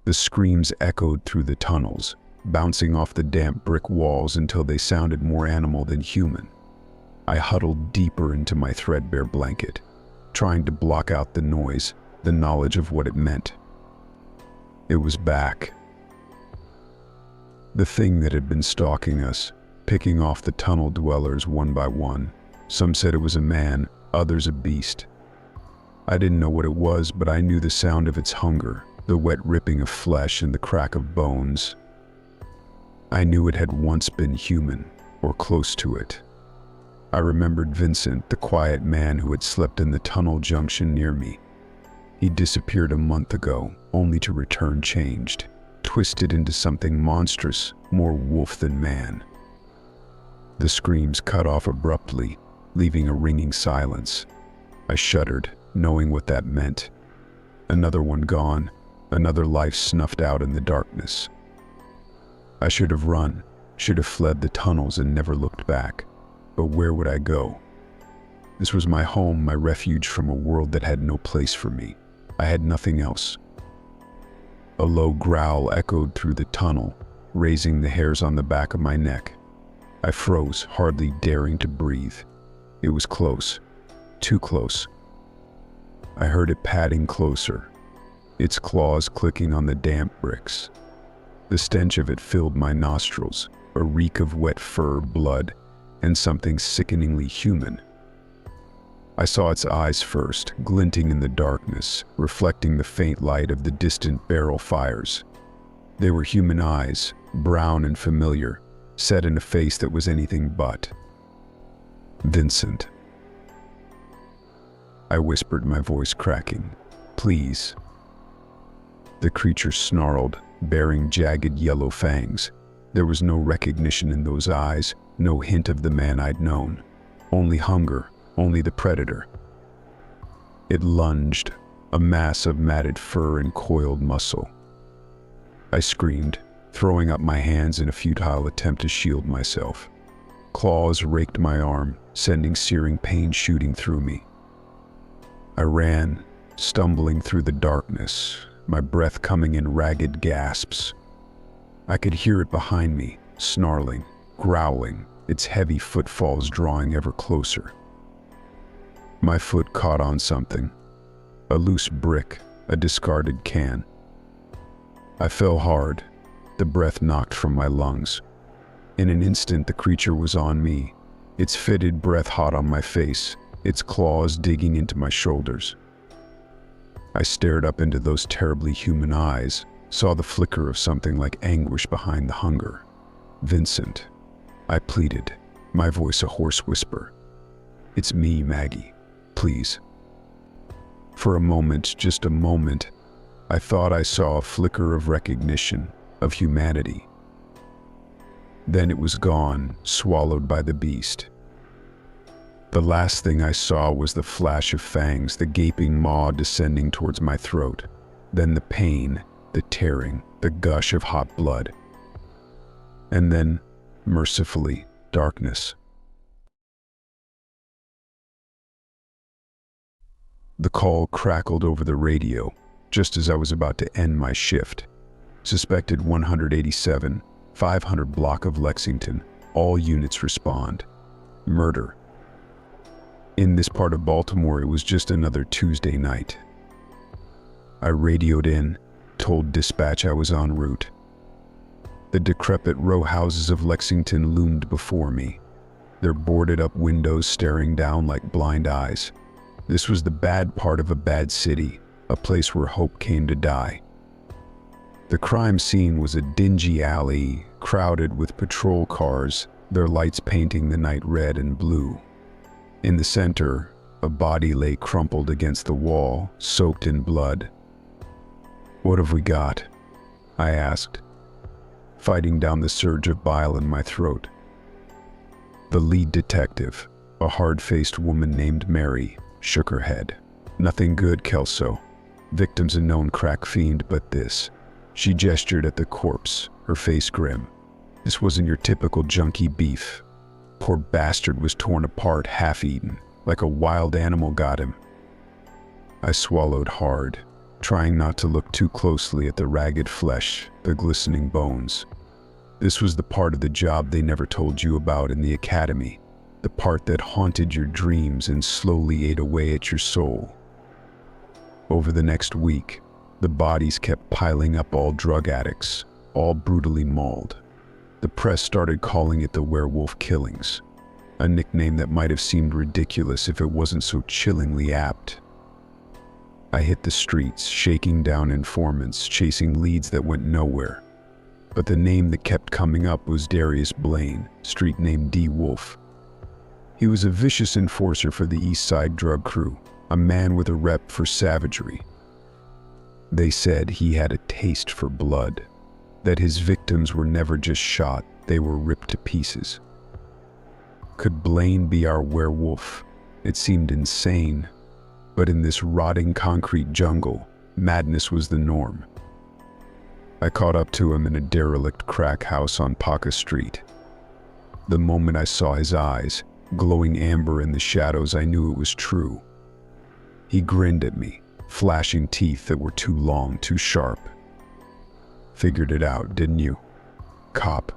The screams echoed through the tunnels, bouncing off the damp brick walls until they sounded more animal than human. I huddled deeper into my threadbare blanket, trying to block out the noise, the knowledge of what it meant. It was back. The thing that had been stalking us, picking off the tunnel dwellers one by one. Some said it was a man, others a beast. I didn't know what it was, but I knew the sound of its hunger, the wet ripping of flesh and the crack of bones. I knew it had once been human, or close to it. I remembered Vincent, the quiet man who had slept in the tunnel junction near me. He disappeared a month ago, only to return changed, twisted into something monstrous, more wolf than man. The screams cut off abruptly, leaving a ringing silence. I shuddered, knowing what that meant. Another one gone, another life snuffed out in the darkness. I should have run, should have fled the tunnels and never looked back. But where would I go? This was my home, my refuge from a world that had no place for me. I had nothing else. A low growl echoed through the tunnel, raising the hairs on the back of my neck. I froze, hardly daring to breathe. It was close, too close. I heard it padding closer, its claws clicking on the damp bricks. The stench of it filled my nostrils, a reek of wet fur, blood, and something sickeningly human. I saw its eyes first, glinting in the darkness, reflecting the faint light of the distant barrel fires. They were human eyes, brown and familiar, set in a face that was anything but. Vincent. I whispered, my voice cracking. Please. The creature snarled, baring jagged yellow fangs. There was no recognition in those eyes, no hint of the man I'd known. Only hunger, only the predator. It lunged, a mass of matted fur and coiled muscle. I screamed, throwing up my hands in a futile attempt to shield myself. Claws raked my arm, sending searing pain shooting through me. I ran, stumbling through the darkness, my breath coming in ragged gasps. I could hear it behind me, snarling, growling, its heavy footfalls drawing ever closer. My foot caught on something, a loose brick, a discarded can. I fell hard, the breath knocked from my lungs. In an instant, the creature was on me, its fetid breath hot on my face, its claws digging into my shoulders. I stared up into those terribly human eyes, saw the flicker of something like anguish behind the hunger. Vincent, I pleaded, my voice a hoarse whisper. It's me, Maggie. Please. For a moment, just a moment, I thought I saw a flicker of recognition, of humanity. Then it was gone, swallowed by the beast. The last thing I saw was the flash of fangs, the gaping maw descending towards my throat. Then the pain, the tearing, the gush of hot blood. And then, mercifully, darkness. The call crackled over the radio, just as I was about to end my shift. Suspected 187, 500 block of Lexington, all units respond. Murder. In this part of Baltimore, it was just another Tuesday night. I radioed in, told dispatch I was en route. The decrepit row houses of Lexington loomed before me, their boarded-up windows staring down like blind eyes. This was the bad part of a bad city, a place where hope came to die. The crime scene was a dingy alley, crowded with patrol cars, their lights painting the night red and blue. In the center, a body lay crumpled against the wall, soaked in blood. "What have we got?" I asked, fighting down the surge of bile in my throat. The lead detective, a hard-faced woman named Mary, shook her head. "Nothing good, Kelso. Victim's a known crack fiend, but this." She gestured at the corpse, her face grim. "This wasn't your typical junkie beef. Poor bastard was torn apart, half-eaten, like a wild animal got him." I swallowed hard. trying not to look too closely at the ragged flesh, the glistening bones. This was the part of the job they never told you about in the academy, the part that haunted your dreams and slowly ate away at your soul. Over the next week, the bodies kept piling up, all drug addicts, all brutally mauled. The press started calling it the werewolf killings, a nickname that might have seemed ridiculous if it wasn't so chillingly apt. I hit the streets, shaking down informants, chasing leads that went nowhere. But the name that kept coming up was Darius Blaine, street name D. Wolfe. He was a vicious enforcer for the East Side drug crew, a man with a rep for savagery. They said he had a taste for blood, that his victims were never just shot, they were ripped to pieces. Could Blaine be our werewolf? It seemed insane, but in this rotting concrete jungle, madness was the norm. I caught up to him in a derelict crack house on Paca Street. The moment I saw his eyes, glowing amber in the shadows, I knew it was true. He grinned at me, flashing teeth that were too long, too sharp. Figured it out, didn't you, cop?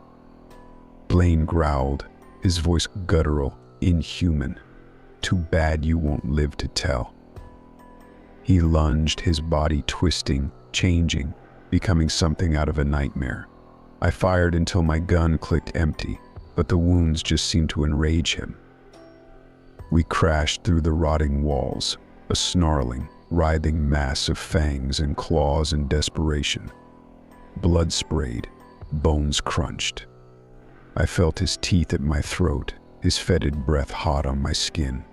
Blaine growled, his voice guttural, inhuman. Too bad you won't live to tell. He lunged, his body twisting, changing, becoming something out of a nightmare. I fired until my gun clicked empty, but the wounds just seemed to enrage him. We crashed through the rotting walls, a snarling, writhing mass of fangs and claws in desperation. Blood sprayed, bones crunched. I felt his teeth at my throat, his fetid breath hot on my skin.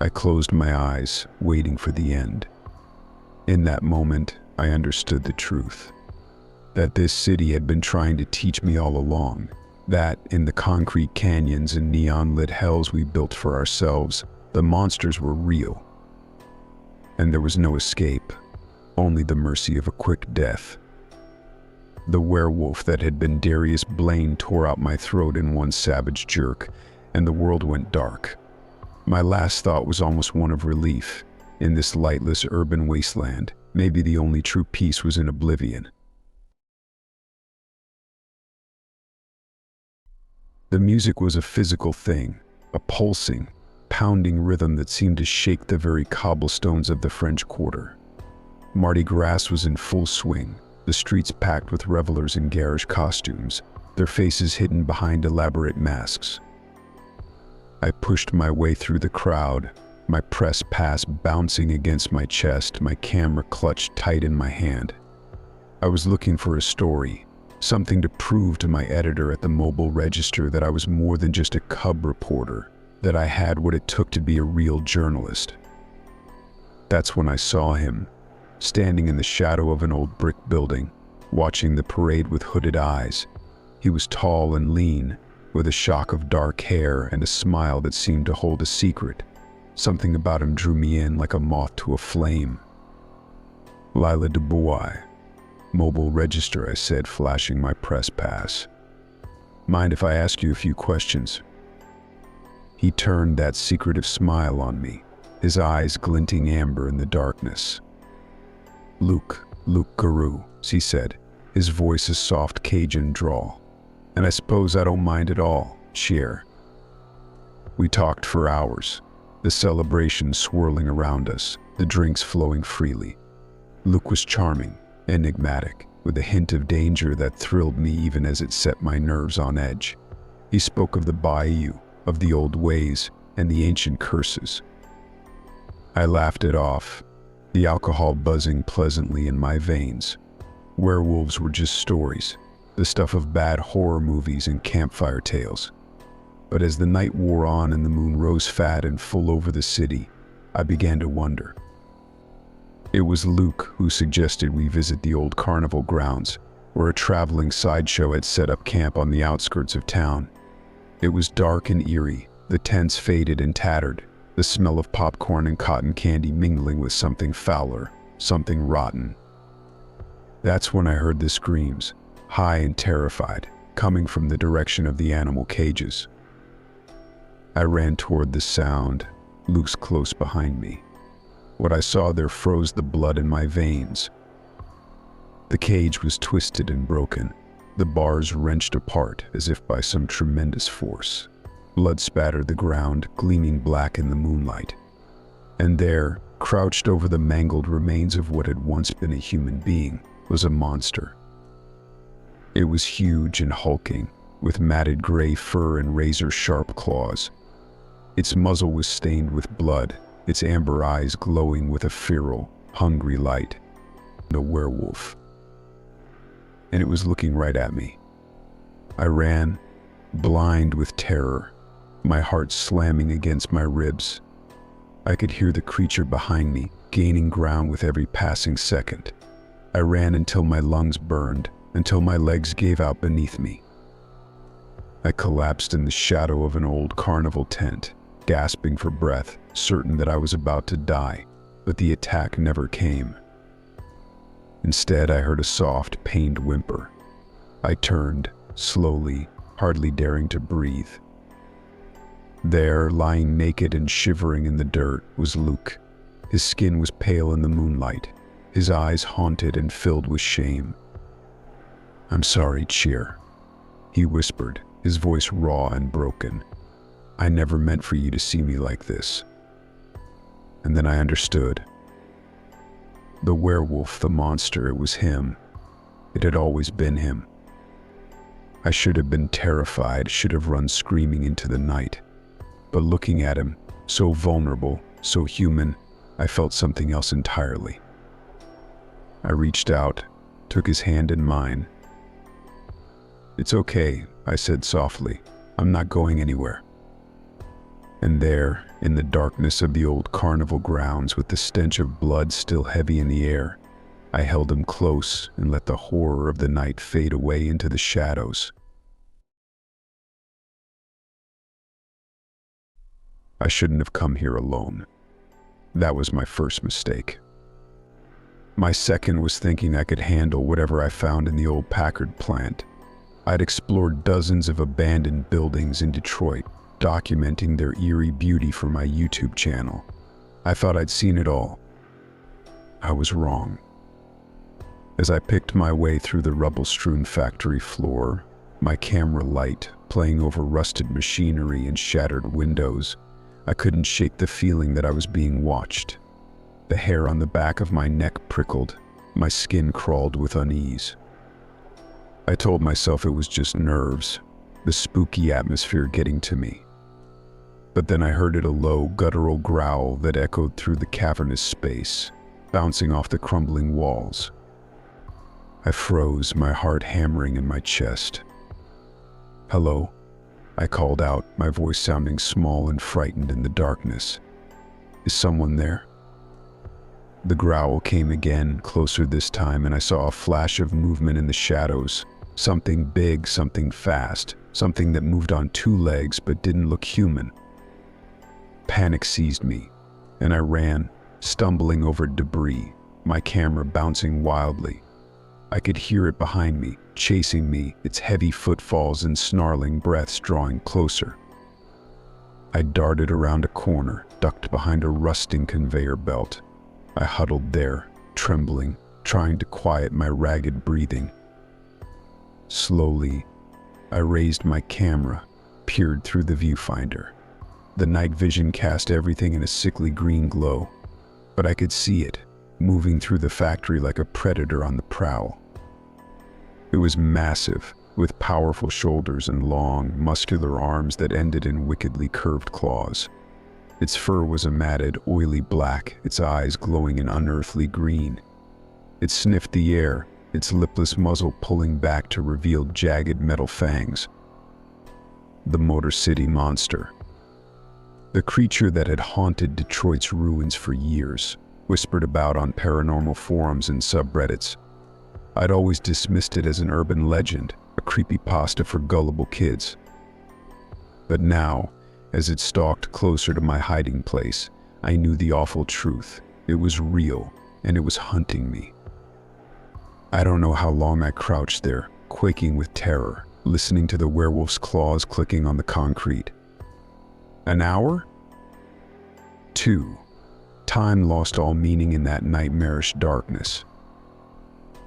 I closed my eyes, waiting for the end. In that moment, I understood the truth. That this city had been trying to teach me all along. That, in the concrete canyons and neon-lit hells we built for ourselves, the monsters were real. And there was no escape, only the mercy of a quick death. The werewolf that had been Darius Blaine tore out my throat in one savage jerk, and the world went dark. My last thought was almost one of relief. In this lightless urban wasteland, maybe the only true peace was in oblivion. The music was a physical thing, a pulsing, pounding rhythm that seemed to shake the very cobblestones of the French Quarter. Mardi Gras was in full swing, the streets packed with revelers in garish costumes, their faces hidden behind elaborate masks. I pushed my way through the crowd, my press pass bouncing against my chest, my camera clutched tight in my hand. I was looking for a story, something to prove to my editor at the Mobile Register that I was more than just a cub reporter, that I had what it took to be a real journalist. That's when I saw him, standing in the shadow of an old brick building, watching the parade with hooded eyes. He was tall and lean, with a shock of dark hair and a smile that seemed to hold a secret. Something about him drew me in like a moth to a flame. Lila Dubois, Mobile Register, I said, flashing my press pass. Mind if I ask you a few questions? He turned that secretive smile on me, his eyes glinting amber in the darkness. Luke Garou, he said, his voice a soft Cajun drawl. And I suppose I don't mind at all, cher. We talked for hours, the celebration swirling around us, the drinks flowing freely. Luke was charming, enigmatic, with a hint of danger that thrilled me even as it set my nerves on edge. He spoke of the bayou, of the old ways, and the ancient curses. I laughed it off, the alcohol buzzing pleasantly in my veins. Werewolves were just stories, the stuff of bad horror movies and campfire tales. But as the night wore on and the moon rose fat and full over the city, I began to wonder. It was Luke who suggested we visit the old carnival grounds, where a traveling sideshow had set up camp on the outskirts of town. It was dark and eerie, the tents faded and tattered, the smell of popcorn and cotton candy mingling with something fouler, something rotten. That's when I heard the screams, high and terrified, coming from the direction of the animal cages. I ran toward the sound, Luke's close behind me. What I saw there froze the blood in my veins. The cage was twisted and broken, the bars wrenched apart as if by some tremendous force. Blood spattered the ground, gleaming black in the moonlight. And there, crouched over the mangled remains of what had once been a human being, was a monster. It was huge and hulking, with matted gray fur and razor-sharp claws. Its muzzle was stained with blood, its amber eyes glowing with a feral, hungry light. A werewolf. And it was looking right at me. I ran, blind with terror, my heart slamming against my ribs. I could hear the creature behind me, gaining ground with every passing second. I ran until my lungs burned, until my legs gave out beneath me. I collapsed in the shadow of an old carnival tent, gasping for breath, certain that I was about to die, but the attack never came. Instead, I heard a soft, pained whimper. I turned, slowly, hardly daring to breathe. There, lying naked and shivering in the dirt, was Luke. His skin was pale in the moonlight, his eyes haunted and filled with shame. "I'm sorry, Cheer," he whispered, his voice raw and broken. "I never meant for you to see me like this." And then I understood. The werewolf, the monster, it was him. It had always been him. I should have been terrified, should have run screaming into the night. But looking at him, so vulnerable, so human, I felt something else entirely. I reached out, took his hand in mine. "It's okay," I said softly. "I'm not going anywhere." And there, in the darkness of the old carnival grounds, with the stench of blood still heavy in the air, I held him close and let the horror of the night fade away into the shadows. I shouldn't have come here alone. That was my first mistake. My second was thinking I could handle whatever I found in the old Packard plant. I'd explored dozens of abandoned buildings in Detroit, documenting their eerie beauty for my YouTube channel. I thought I'd seen it all. I was wrong. As I picked my way through the rubble-strewn factory floor, my camera light playing over rusted machinery and shattered windows, I couldn't shake the feeling that I was being watched. The hair on the back of my neck prickled, my skin crawled with unease. I told myself it was just nerves, the spooky atmosphere getting to me. But then I heard a low, guttural growl that echoed through the cavernous space, bouncing off the crumbling walls. I froze, my heart hammering in my chest. "Hello?" I called out, my voice sounding small and frightened in the darkness. "Is someone there?" The growl came again, closer this time, and I saw a flash of movement in the shadows. Something big, something fast, something that moved on two legs but didn't look human. Panic seized me, and I ran, stumbling over debris, my camera bouncing wildly. I could hear it behind me, chasing me, its heavy footfalls and snarling breaths drawing closer. I darted around a corner, ducked behind a rusting conveyor belt. I huddled there, trembling, trying to quiet my ragged breathing. Slowly, I raised my camera, peered through the viewfinder. The night vision cast everything in a sickly green glow, but I could see it, moving through the factory like a predator on the prowl. It was massive, with powerful shoulders and long, muscular arms that ended in wickedly curved claws. Its fur was a matted, oily black, its eyes glowing an unearthly green. It sniffed the air, its lipless muzzle pulling back to reveal jagged metal fangs. The Motor City Monster. The creature that had haunted Detroit's ruins for years, whispered about on paranormal forums and subreddits. I'd always dismissed it as an urban legend, a creepypasta for gullible kids. But now, as it stalked closer to my hiding place, I knew the awful truth. It was real, and it was hunting me. I don't know how long I crouched there, quaking with terror, listening to the werewolf's claws clicking on the concrete. An hour? 2. Time lost all meaning in that nightmarish darkness.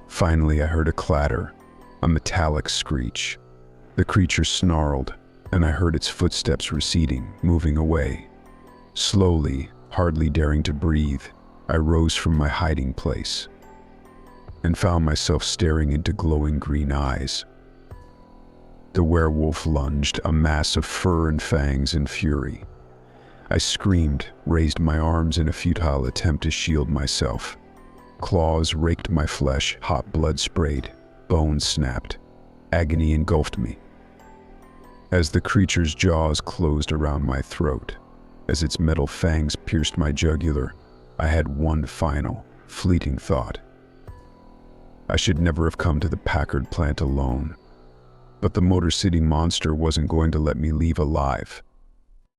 Finally, I heard a clatter, a metallic screech. The creature snarled, and I heard its footsteps receding, moving away. Slowly, hardly daring to breathe, I rose from my hiding place and found myself staring into glowing green eyes. The werewolf lunged, a mass of fur and fangs in fury. I screamed, raised my arms in a futile attempt to shield myself. Claws raked my flesh, hot blood sprayed, bones snapped. Agony engulfed me. As the creature's jaws closed around my throat, as its metal fangs pierced my jugular, I had one final, fleeting thought. I should never have come to the Packard plant alone. But the Motor City monster wasn't going to let me leave alive.